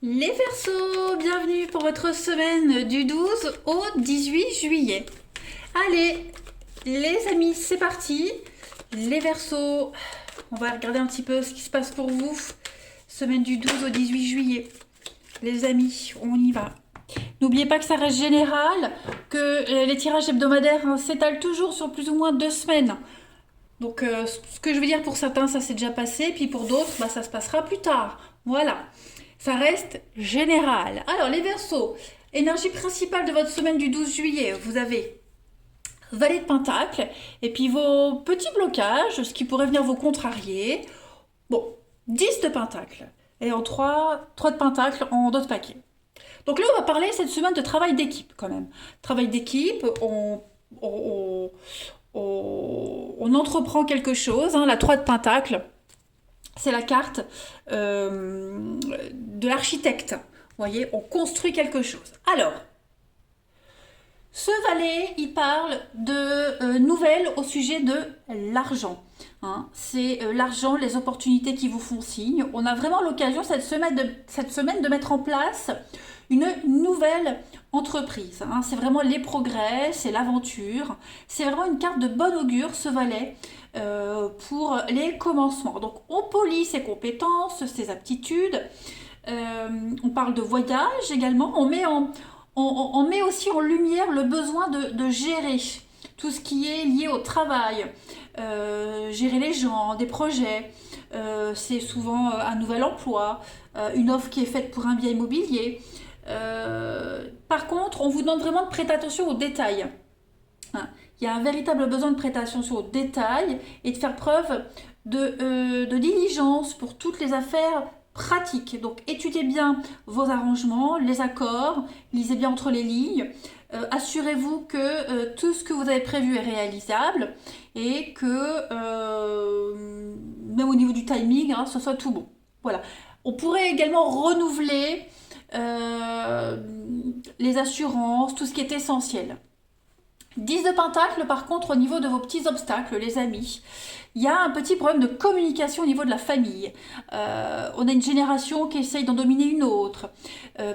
Les Verseaux, bienvenue pour votre semaine du 12 au 18 juillet. Allez, les amis, c'est parti. Les Verseaux, on va regarder un petit peu ce qui se passe pour vous. Semaine du 12 au 18 juillet. Les amis, on y va. N'oubliez pas que ça reste général, que les tirages hebdomadaires s'étalent toujours sur plus ou moins 2 semaines. Donc, ce que je veux dire pour certains, ça s'est déjà passé, puis pour d'autres, ça se passera plus tard. Voilà. Ça reste général. Alors, les Verseaux, énergie principale de votre semaine du 12 juillet, vous avez Valet de Pentacle, et puis vos petits blocages, ce qui pourrait venir vous contrarier. Bon, 10 de Pentacle, et en 3 de Pentacle en d'autres paquets. Donc là, on va parler cette semaine de travail d'équipe quand même. Travail d'équipe, on, on entreprend quelque chose, hein, la 3 de Pentacle, c'est la carte de l'architecte. Vous voyez, on construit quelque chose. Alors, ce valet, il parle de nouvelles au sujet de l'argent. Hein. C'est l'argent, les opportunités qui vous font signe. On a vraiment l'occasion cette semaine de mettre en place une nouvelle entreprise. Hein. C'est vraiment les progrès, c'est l'aventure. C'est vraiment une carte de bon augure, ce valet, pour les commencements. Donc, on polie ses compétences, ses aptitudes. On parle de voyage également. On met aussi en lumière le besoin de gérer tout ce qui est lié au travail, gérer les gens, des projets. C'est souvent un nouvel emploi, une offre qui est faite pour un bien immobilier. Par contre, on vous demande vraiment de prêter attention aux détails. Hein. Il y a un véritable besoin de prêter attention aux détails et de faire preuve de diligence pour toutes les affaires pratiques. Donc étudiez bien vos arrangements, les accords, lisez bien entre les lignes. Assurez-vous que tout ce que vous avez prévu est réalisable et que même au niveau du timing, hein, ce soit tout bon. Voilà. On pourrait également renouveler euh, les assurances, tout ce qui est essentiel. 10 de Pentacle, par contre, au niveau de vos petits obstacles, les amis, il y a un petit problème de communication au niveau de la famille. On a une génération qui essaye d'en dominer une autre.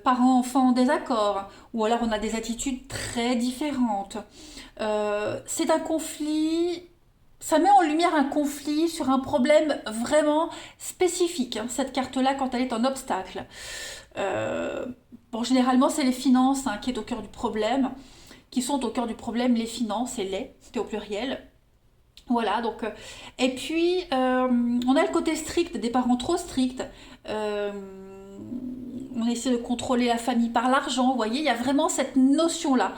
Parents-enfants en désaccord. Ou alors on a des attitudes très différentes. C'est un conflit. Ça met en lumière un conflit sur un problème vraiment spécifique, hein, cette carte-là, quand elle est en obstacle. Euh, bon, généralement, c'est les finances qui est au cœur du problème, qui sont au cœur du problème, les finances et les, c'était au pluriel. Voilà, donc. Et puis, on a le côté strict, des parents trop stricts. Euh, on essaie de contrôler la famille par l'argent. Vous voyez, il y a vraiment cette notion-là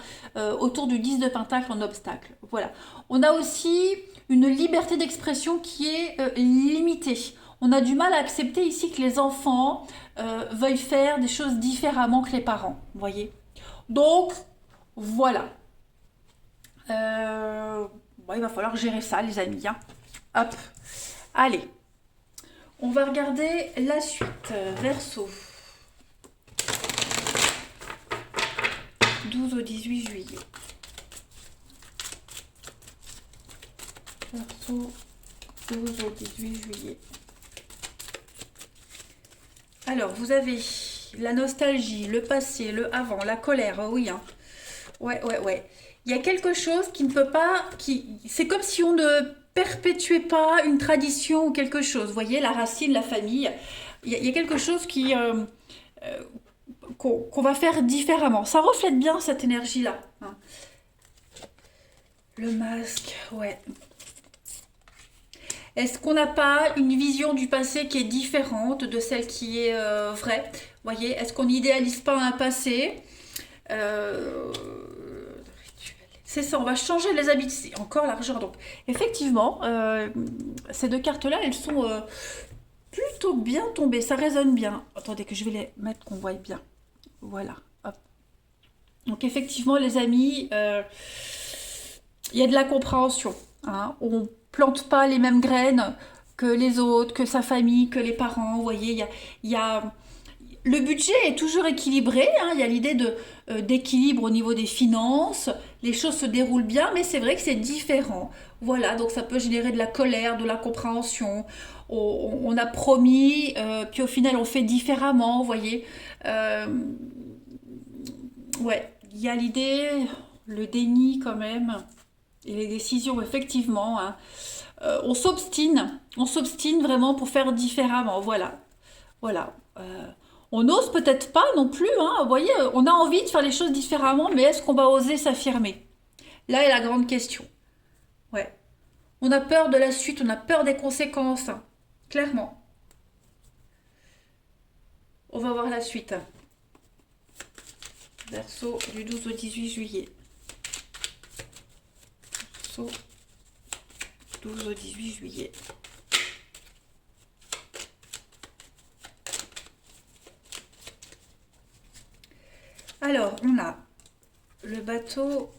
autour du 10 de Pentacle en obstacle. Voilà. On a aussi une liberté d'expression qui est limitée. On a du mal à accepter ici que les enfants veuillent faire des choses différemment que les parents. Vous voyez. Donc, voilà. Bon, il va falloir gérer ça, les amis. Hein. Hop. Allez. On va regarder la suite. Verseau. 12 au 18 juillet. Verseau. 12 au 18 juillet. Alors, vous avez la nostalgie, le passé, le avant, la colère. Oh oui, hein. Ouais, ouais, ouais. Il y a quelque chose qui ne peut pas. C'est comme si on ne perpétuait pas une tradition ou quelque chose. Vous voyez, la racine, la famille. Il y a quelque chose euh, qu'on va faire différemment. Ça reflète bien cette énergie-là. Hein. Le masque, ouais. Est-ce qu'on n'a pas une vision du passé qui est différente de celle qui est vraie? Vous voyez, est-ce qu'on n'idéalise pas un passé euh, C'est ça, on va changer les habitudes. C'est encore l'argent. Donc, effectivement, ces deux cartes-là, elles sont plutôt bien tombées. Ça résonne bien. Attendez que je vais les mettre qu'on voit bien. Voilà. Hop. Donc, effectivement, les amis, il y a de la compréhension. Hein. On plante pas les mêmes graines que les autres, que sa famille, que les parents. Vous voyez, il y a le budget est toujours équilibré, hein, il y a l'idée d'équilibre au niveau des finances, les choses se déroulent bien, mais c'est vrai que c'est différent. Voilà, donc ça peut générer de la colère, de l'incompréhension. On a promis, puis au final on fait différemment, vous voyez. Euh, ouais, il y a l'idée, le déni quand même, et les décisions, effectivement, hein. On s'obstine vraiment pour faire différemment, voilà. Voilà. On n'ose peut-être pas non plus, hein. Vous voyez, on a envie de faire les choses différemment, mais est-ce qu'on va oser s'affirmer? Là est la grande question. Ouais. On a peur de la suite, on a peur des conséquences, hein. Clairement. On va voir la suite. Verseau du 12 au 18 juillet. Verseau 12 au 18 juillet. Alors, on a le bateau.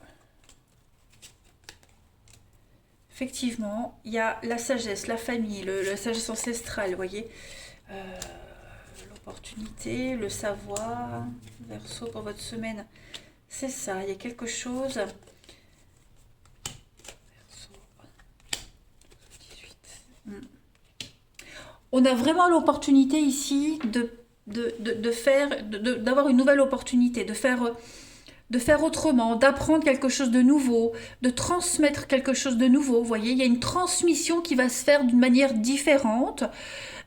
Effectivement, il y a la sagesse, la famille, la sagesse ancestrale, vous voyez. Euh, L'opportunité, le savoir. Verseau pour votre semaine. C'est ça, il y a quelque chose. Verseau 18. On a vraiment l'opportunité ici d'avoir une nouvelle opportunité, de faire autrement, d'apprendre quelque chose de nouveau, de transmettre quelque chose de nouveau. Vous voyez, il y a une transmission qui va se faire d'une manière différente,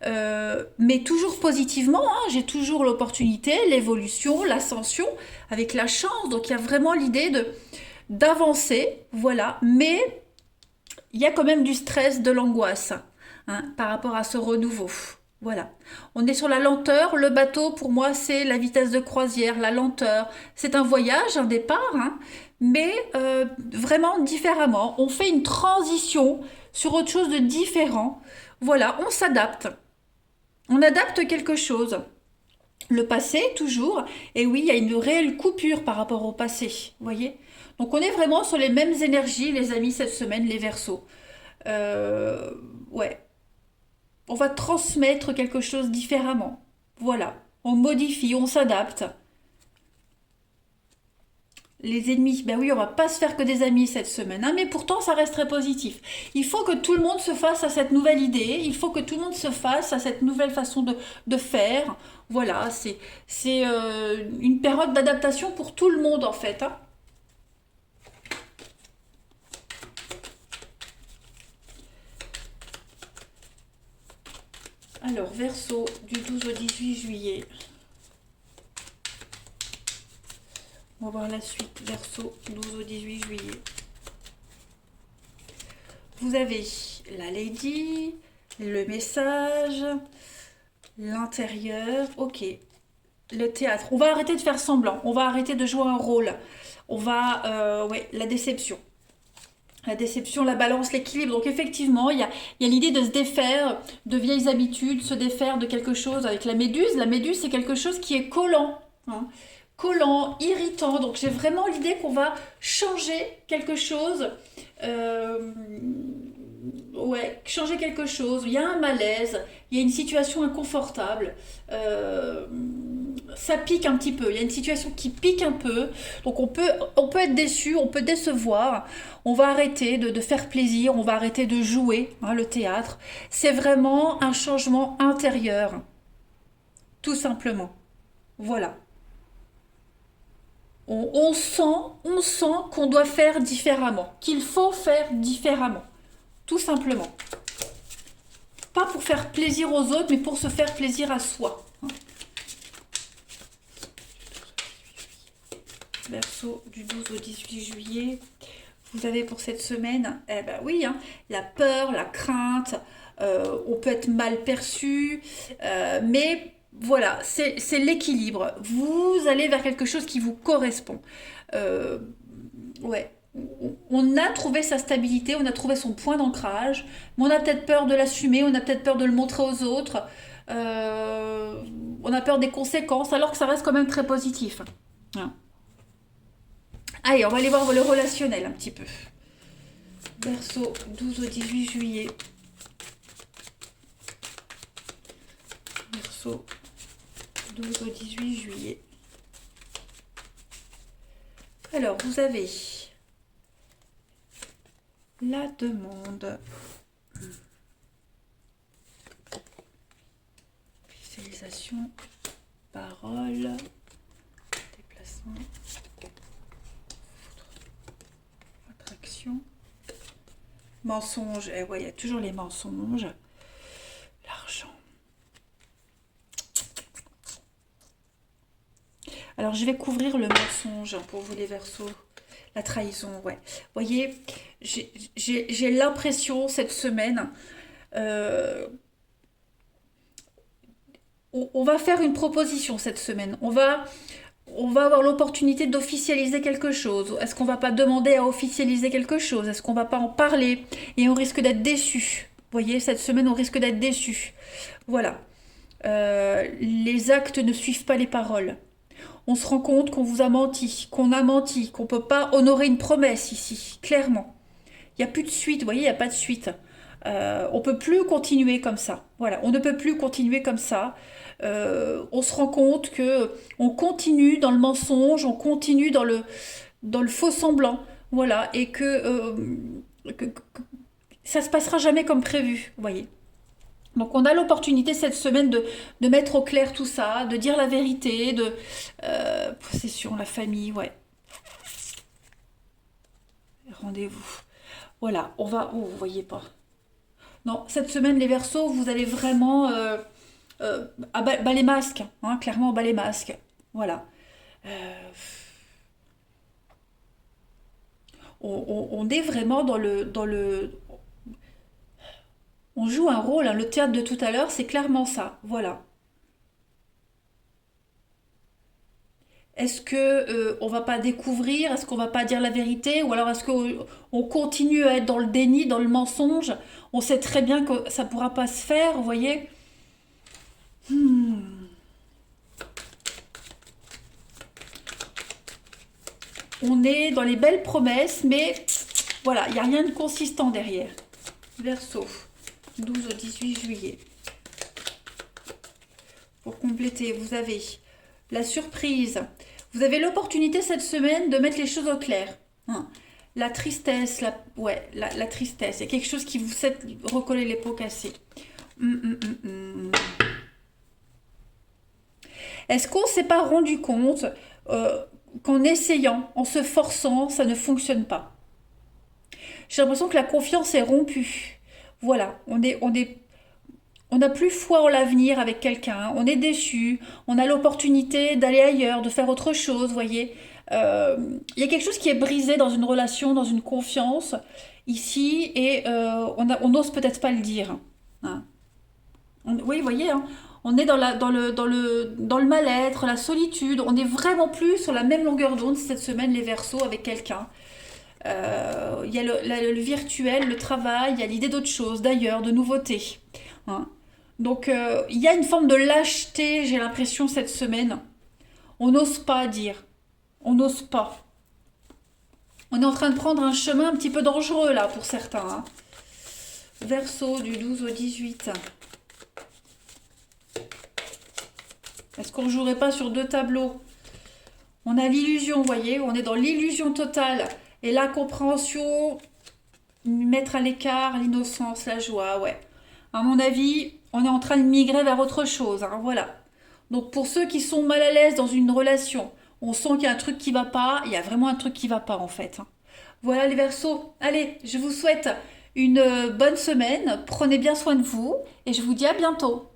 mais toujours positivement, hein. J'ai toujours l'opportunité, l'évolution, l'ascension, avec la chance. Donc il y a vraiment l'idée d'avancer, voilà. Mais il y a quand même du stress, de l'angoisse, hein, par rapport à ce renouveau. Voilà. On est sur la lenteur. Le bateau, pour moi, c'est la vitesse de croisière, la lenteur. C'est un voyage, un départ, hein, mais vraiment différemment. On fait une transition sur autre chose de différent. Voilà, on s'adapte. On adapte quelque chose. Le passé, toujours. Et oui, il y a une réelle coupure par rapport au passé. Vous voyez? Donc, on est vraiment sur les mêmes énergies, les amis, cette semaine, les Verseaux. Euh, ouais, on va transmettre quelque chose différemment. Voilà, on modifie, on s'adapte. Les ennemis, ben oui, on va pas se faire que des amis cette semaine, hein, mais pourtant ça reste très positif. Il faut que tout le monde se fasse à cette nouvelle idée, il faut que tout le monde se fasse à cette nouvelle façon de faire. Voilà, c'est une période d'adaptation pour tout le monde en fait, hein. Alors, Verseau, du 12 au 18 juillet. On va voir la suite, Verseau, 12 au 18 juillet. Vous avez la Lady, le message, l'intérieur, ok. Le théâtre. On va arrêter de faire semblant, on va arrêter de jouer un rôle. On va, ouais, la déception. La déception, la balance, l'équilibre. Donc effectivement, il y a l'idée de se défaire de vieilles habitudes, se défaire de quelque chose avec la méduse. La méduse, c'est quelque chose qui est collant, hein. Collant, irritant. Donc j'ai vraiment l'idée qu'on va changer quelque chose. Euh, ouais, changer quelque chose. Il y a un malaise, il y a une situation inconfortable. Euh, Ça pique un petit peu. Il y a une situation qui pique un peu. Donc on peut être déçu, on peut décevoir. On va arrêter de faire plaisir, on va arrêter de jouer, hein, le théâtre. C'est vraiment un changement intérieur, tout simplement. Voilà. On sent qu'on doit faire différemment, qu'il faut faire différemment, tout simplement. Pas pour faire plaisir aux autres, mais pour se faire plaisir à soi. Verseau du 12 au 18 juillet. Vous avez pour cette semaine, eh ben oui, hein, la peur, la crainte, on peut être mal perçu, mais voilà, c'est l'équilibre. Vous allez vers quelque chose qui vous correspond. Euh, ouais, on a trouvé sa stabilité, on a trouvé son point d'ancrage, mais on a peut-être peur de l'assumer, on a peut-être peur de le montrer aux autres, on a peur des conséquences, alors que ça reste quand même très positif, hein. Allez, on va aller voir le relationnel un petit peu. Verseau, 12 au 18 juillet. Verseau, 12 au 18 juillet. Alors, vous avez la demande. Officialisation, parole, déplacement, attraction, mensonge. Et ouais, il y a toujours les mensonges. L'argent. Alors, je vais couvrir le mensonge pour vous les Verseaux. La trahison, ouais. Vous voyez, j'ai l'impression cette semaine, on va faire une proposition cette semaine. On va avoir l'opportunité d'officialiser quelque chose. Est-ce qu'on va pas demander à officialiser quelque chose? Est-ce qu'on va pas en parler? Et on risque d'être déçu. Vous voyez, cette semaine, on risque d'être déçu. Voilà. Les actes ne suivent pas les paroles. On se rend compte qu'on vous a menti, qu'on a menti, qu'on ne peut pas honorer une promesse ici, clairement. Il n'y a plus de suite, vous voyez, il n'y a pas de suite. On ne peut plus continuer comme ça. Voilà, on ne peut plus continuer comme ça. On se rend compte que on continue dans le mensonge, on continue dans le faux semblant. Voilà, et que ça se passera jamais comme prévu, vous voyez. Donc on a l'opportunité cette semaine de mettre au clair tout ça, de dire la vérité, de possession, la famille, ouais. Rendez-vous. Voilà, on va... Oh, vous voyez pas. Non, cette semaine, les Verseaux, vous allez vraiment... bas les masques, hein, clairement, bas les masques. Voilà. On est vraiment on joue un rôle, hein. Le théâtre de tout à l'heure, c'est clairement ça. Voilà. Est-ce que on va pas découvrir? Est-ce qu'on va pas dire la vérité? Ou alors est-ce qu'on continue à être dans le déni, dans le mensonge? On sait très bien que ça pourra pas se faire, vous voyez? On est dans les belles promesses, mais voilà, il n'y a rien de consistant derrière. Verseau, 12 au 18 juillet. Pour compléter, vous avez la surprise. Vous avez l'opportunité cette semaine de mettre les choses au clair. Hein. La tristesse, la tristesse. Il y a quelque chose qui vous fait recoller les pots cassés. Est-ce qu'on ne s'est pas rendu compte qu'en essayant, en se forçant, ça ne fonctionne pas? J'ai l'impression que la confiance est rompue. Voilà, on n'a plus foi en l'avenir avec quelqu'un, on est déçu, on a l'opportunité d'aller ailleurs, de faire autre chose, vous voyez. Il y a quelque chose qui est brisé dans une relation, dans une confiance, ici, et on n'ose peut-être pas le dire. Hein. Oui, vous voyez, hein, on est dans le mal-être, la solitude, on n'est vraiment plus sur la même longueur d'onde cette semaine, les Verseaux, avec quelqu'un. Il y a le virtuel, le travail, il y a l'idée d'autre chose, d'ailleurs, de nouveautés. Hein. Donc, il y a une forme de lâcheté, j'ai l'impression, cette semaine. On n'ose pas dire. On n'ose pas. On est en train de prendre un chemin un petit peu dangereux, là, pour certains. Hein. Verseau, du 12 au 18. Est-ce qu'on ne jouerait pas sur deux tableaux? On a l'illusion, vous voyez, on est dans l'illusion totale. Et la compréhension, mettre à l'écart l'innocence, la joie, ouais. À mon avis, on est en train de migrer vers autre chose, hein, voilà. Donc pour ceux qui sont mal à l'aise dans une relation, on sent qu'il y a un truc qui va pas, il y a vraiment un truc qui va pas en fait. Hein. Voilà les Verseaux. Allez, je vous souhaite une bonne semaine, prenez bien soin de vous et je vous dis à bientôt.